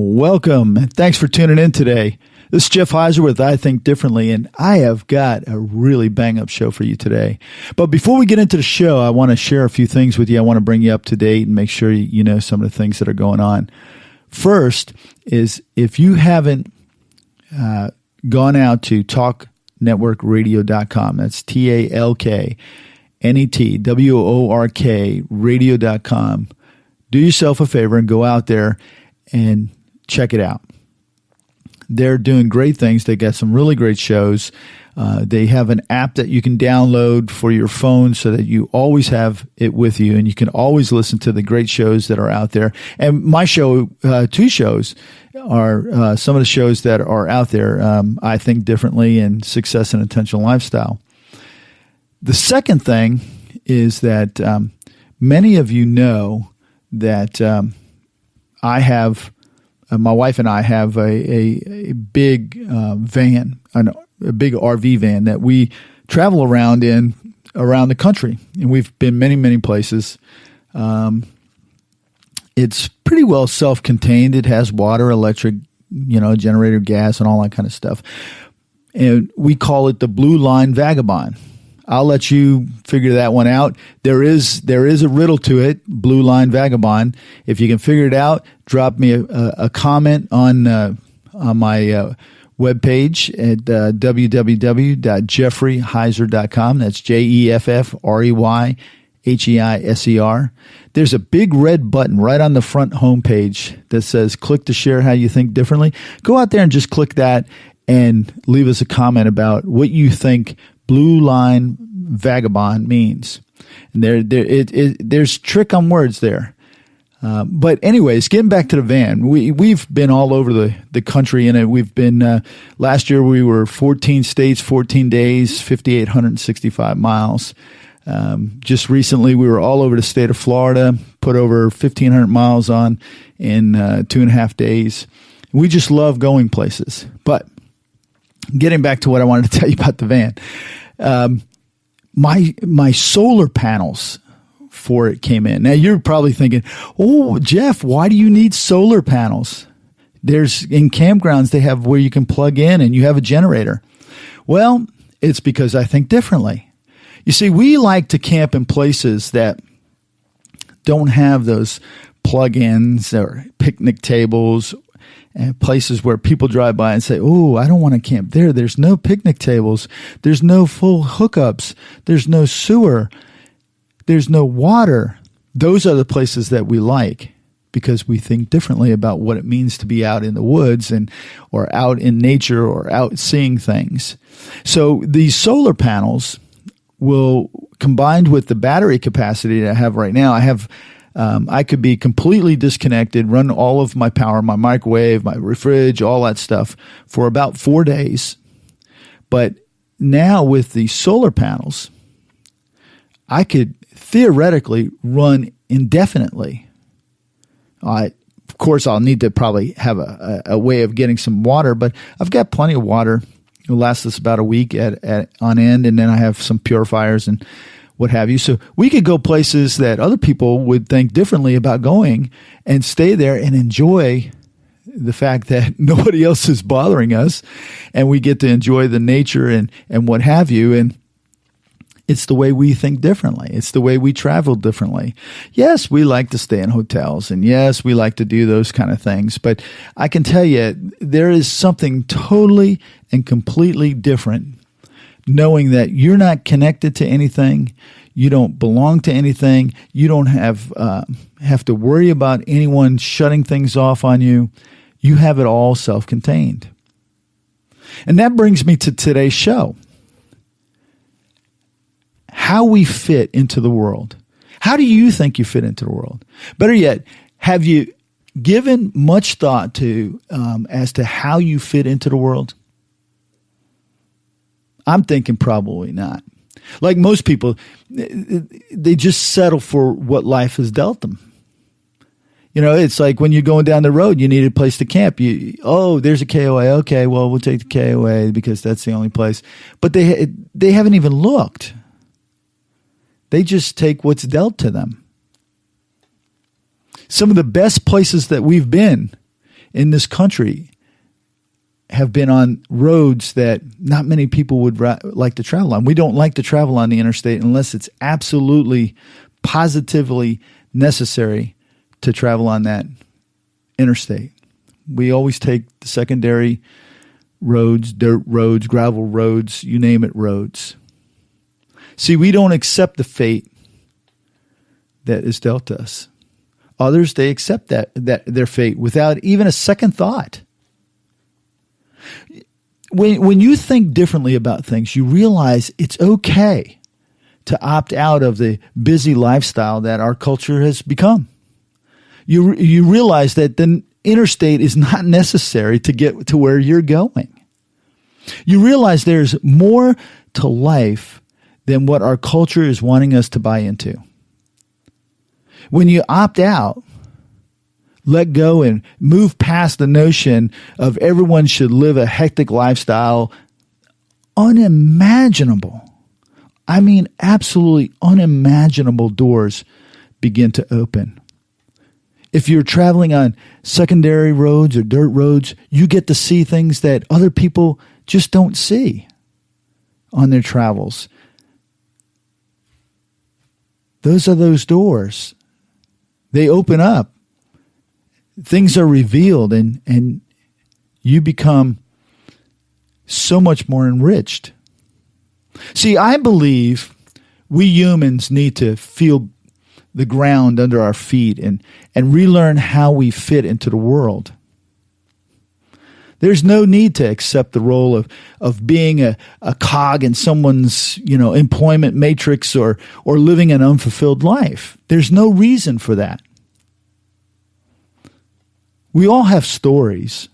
Welcome, and thanks for tuning in today. This is Jeff Heiser with I Think Differently, and I have got a really bang-up show for you today. But before we get into the show, I want to share a few things with you. I want to bring you up to date and make sure you know some of the things that are going on. First is if you haven't gone out to talknetworkradio.com, that's TALKNETWORK radio.com, do yourself a favor and go out there and check it out. They're doing great things. They got some really great shows. They have an app that you can download for your phone so that you always have it with you, and you can always listen to the great shows that are out there. And my show, two shows, are some of the shows that are out there, I Think Differently and Success and Intentional Lifestyle. The second thing is that many of you know that I have, my wife and I have a big van, a big RV van that we travel around in around the country, and we've been many places. It's pretty well self-contained. It has water, electric, generator, gas, and all that kind of stuff. And we call it the Blue Line Vagabond. I'll let you figure that one out. There is a riddle to it, Blue Line Vagabond. If you can figure it out, drop me a comment on my webpage at www.jeffreyheiser.com. That's JEFFREYHEISER. There's a big red button right on the front homepage that says click to share how you think differently. Go out there and just click that and leave us a comment about what you think Blue Line Vagabond means. And there's trick on words there. But anyways, getting back to the van, we've been all over the country in it. We've been, last year we were 14 states, 14 days, 5,865 miles. Just recently we were all over the state of Florida, put over 1,500 miles on in 2.5 days. We just love going places. But getting back to what I wanted to tell you about the van, my solar panels for it came in. Now you're probably thinking, "Oh, Jeff, why do you need solar panels?" There's in campgrounds they have where you can plug in and you have a generator. Well, it's because I think differently. You see, we like to camp in places that don't have those plug-ins or picnic tables, and places where people drive by and say, "Oh, I don't want to camp there. There's no picnic tables. There's no full hookups. There's no sewer. There's no water." Those are the places that we like because we think differently about what it means to be out in the woods or out in nature or out seeing things. So these solar panels will, combined with the battery capacity that I have right now, I could be completely disconnected, run all of my power, my microwave, my fridge, all that stuff for about 4 days. But now with the solar panels, I could theoretically run indefinitely. Of course, I'll need to probably have a way of getting some water, but I've got plenty of water. It'll last us about a week on end, and then I have some purifiers and what have you. So we could go places that other people would think differently about going and stay there and enjoy the fact that nobody else is bothering us, and we get to enjoy the nature and what have you. And it's the way we think differently. It's the way we travel differently. Yes, we like to stay in hotels, and yes, we like to do those kind of things. But I can tell you, there is something totally and completely different knowing that you're not connected to anything, you don't belong to anything, you don't have to worry about anyone shutting things off on you. You have it all self-contained. And that brings me to today's show. How we fit into the world. How do you think you fit into the world? Better yet, have you given much thought to as to how you fit into the world? I'm thinking probably not. Like most people, they just settle for what life has dealt them. It's like when you're going down the road, you need a place to camp. There's a KOA. Okay, well, we'll take the KOA because that's the only place. But they haven't even looked. They just take what's dealt to them. Some of the best places that we've been in this country have been on roads that not many people would like to travel on. We don't like to travel on the interstate unless it's absolutely, positively necessary to travel on that interstate. We always take the secondary roads, dirt roads, gravel roads, you name it, roads. See, we don't accept the fate that is dealt to us. Others, they accept that their fate without even a second thought. When you think differently about things, you realize it's okay to opt out of the busy lifestyle that our culture has become. You realize that the interstate is not necessary to get to where you're going. You realize there's more to life than what our culture is wanting us to buy into. When you opt out, let go and move past the notion of everyone should live a hectic lifestyle, unimaginable. I mean, absolutely unimaginable doors begin to open. If you're traveling on secondary roads or dirt roads, you get to see things that other people just don't see on their travels. Those are those doors. They open up. Things are revealed and you become so much more enriched. See, I believe we humans need to feel the ground under our feet and relearn how we fit into the world. There's no need to accept the role of being a cog in someone's, employment matrix or living an unfulfilled life. There's no reason for that. We all have stories,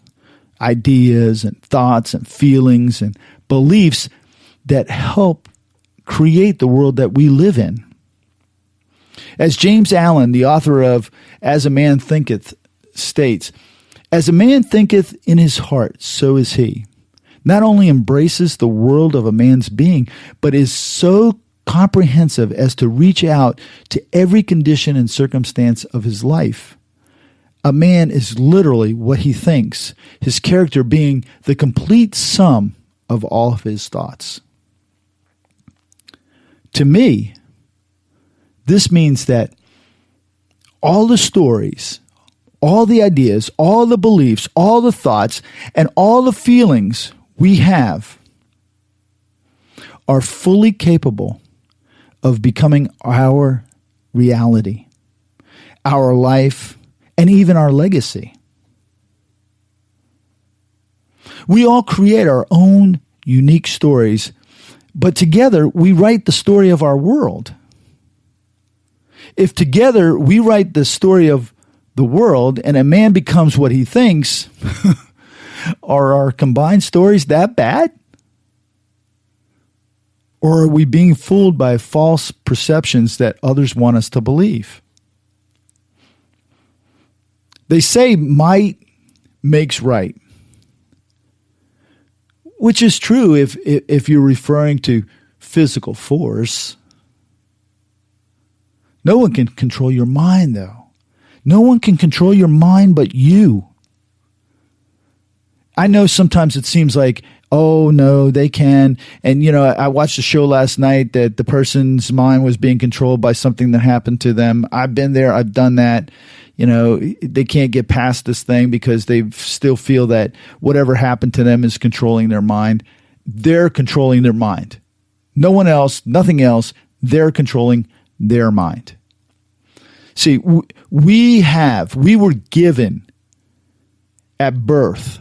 ideas and thoughts and feelings and beliefs that help create the world that we live in. As James Allen, the author of As a Man Thinketh, states, as a man thinketh in his heart, so is he. Not only embraces the world of a man's being, but is so comprehensive as to reach out to every condition and circumstance of his life. A man is literally what he thinks, his character being the complete sum of all of his thoughts. To me, this means that all the stories, all the ideas, all the beliefs, all the thoughts, and all the feelings we have are fully capable of becoming our reality, our life, and even our legacy. We all create our own unique stories, but together we write the story of our world. If together we write the story of the world and a man becomes what he thinks, are our combined stories that bad? Or are we being fooled by false perceptions that others want us to believe? They say might makes right, which is true if you're referring to physical force. No one can control your mind, though. No one can control your mind but you. I know sometimes it seems like, oh, no, they can. And, I watched a show last night that the person's mind was being controlled by something that happened to them. I've been there. I've done that. They can't get past this thing because they still feel that whatever happened to them is controlling their mind. They're controlling their mind. No one else, nothing else. They're controlling their mind. See, we were given at birth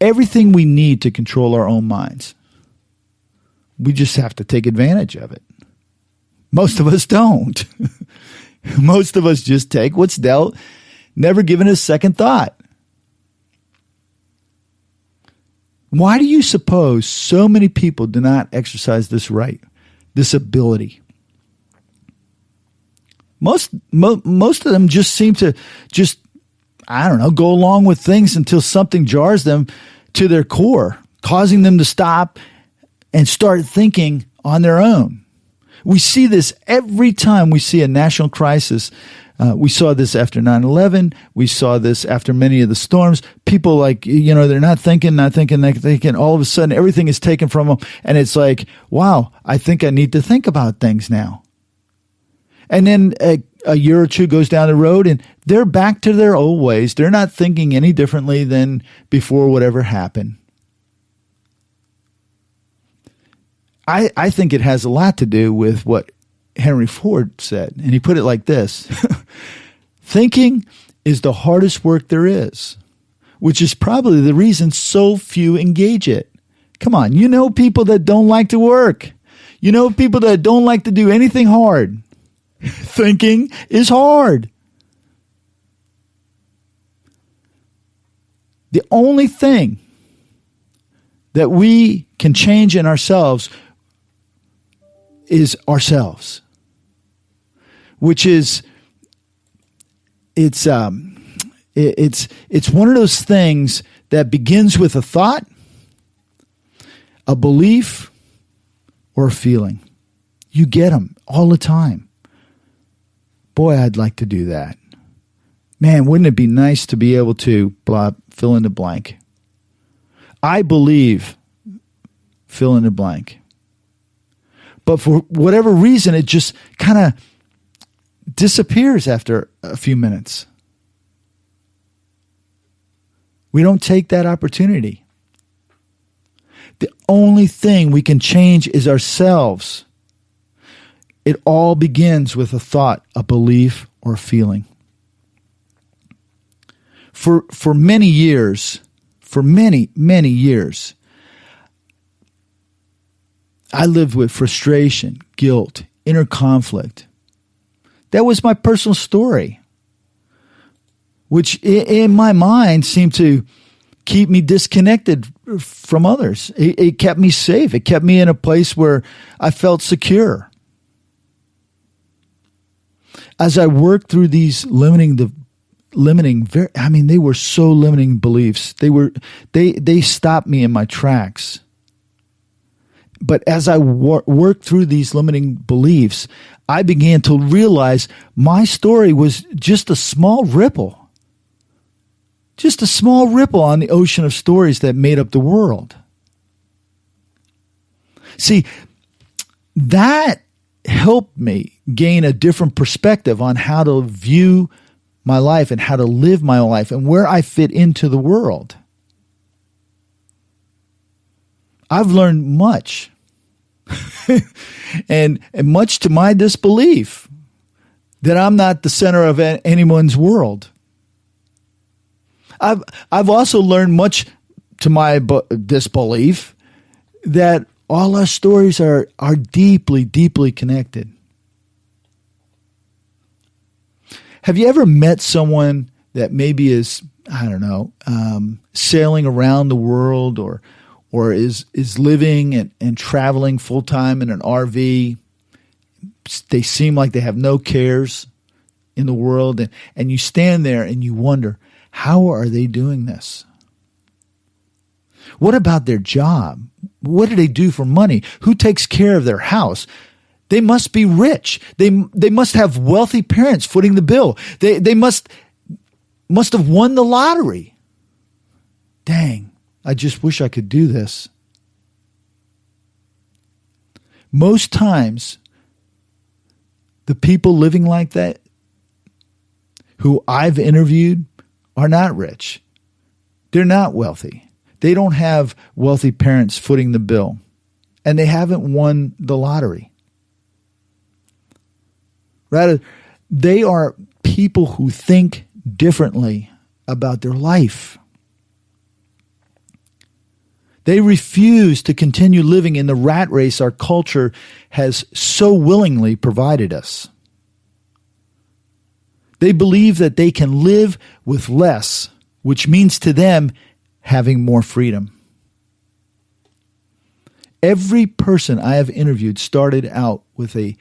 everything we need to control our own minds. We just have to take advantage of it. Most of us don't. Most of us just take what's dealt, never given a second thought. Why do you suppose so many people do not exercise this right, this ability? Most of them just seem to go along with things until something jars them to their core, causing them to stop and start thinking on their own. We see this every time we see a national crisis We saw this after 9/11. We saw this after many of the storms. People they're not thinking. All of a sudden, everything is taken from them. And it's like, wow, I think I need to think about things now. And then a year or two goes down the road and they're back to their old ways. They're not thinking any differently than before whatever happened. I think it has a lot to do with what Henry Ford said. And he put it like this: thinking is the hardest work there is, which is probably the reason so few engage it. Come on, you know people that don't like to work. You know people that don't like to do anything hard. Thinking is hard. The only thing that we can change in ourselves is ourselves, which is it's one of those things that begins with a thought, a belief, or a feeling. You get them all the time. Boy, I'd like to do that. Man, wouldn't it be nice to be able to fill in the blank? I believe, fill in the blank. But for whatever reason, it just kind of disappears after a few minutes. We don't take that opportunity. The only thing we can change is ourselves. It all begins with a thought, a belief, or a feeling. For many years, many years, I lived with frustration, guilt, inner conflict. That was my personal story, which in my mind seemed to keep me disconnected from others. It kept me safe. It kept me in a place where I felt secure. As I worked through these they were so limiting beliefs. They stopped me in my tracks. But as I worked through these limiting beliefs, I began to realize my story was just a small ripple. Just a small ripple on the ocean of stories that made up the world. See, that helped me gain a different perspective on how to view my life and how to live my life and where I fit into the world. I've learned much, and much to my disbelief, that I'm not the center of anyone's world. I've also learned much to my disbelief that all our stories are deeply, deeply connected. Have you ever met someone that maybe is, sailing around the world or is living and traveling full time in an RV? They seem like they have no cares in the world, and you stand there and you wonder, how are they doing this? What about their job? What do they do for money? Who takes care of their house? They must be rich. They must have wealthy parents footing the bill. They must have won the lottery. Dang, I just wish I could do this. Most times, the people living like that who I've interviewed are not rich. They're not wealthy. They don't have wealthy parents footing the bill, and they haven't won the lottery. Rather, they are people who think differently about their life. They refuse to continue living in the rat race our culture has so willingly provided us. They believe that they can live with less, which means to them having more freedom. Every person I have interviewed started out with a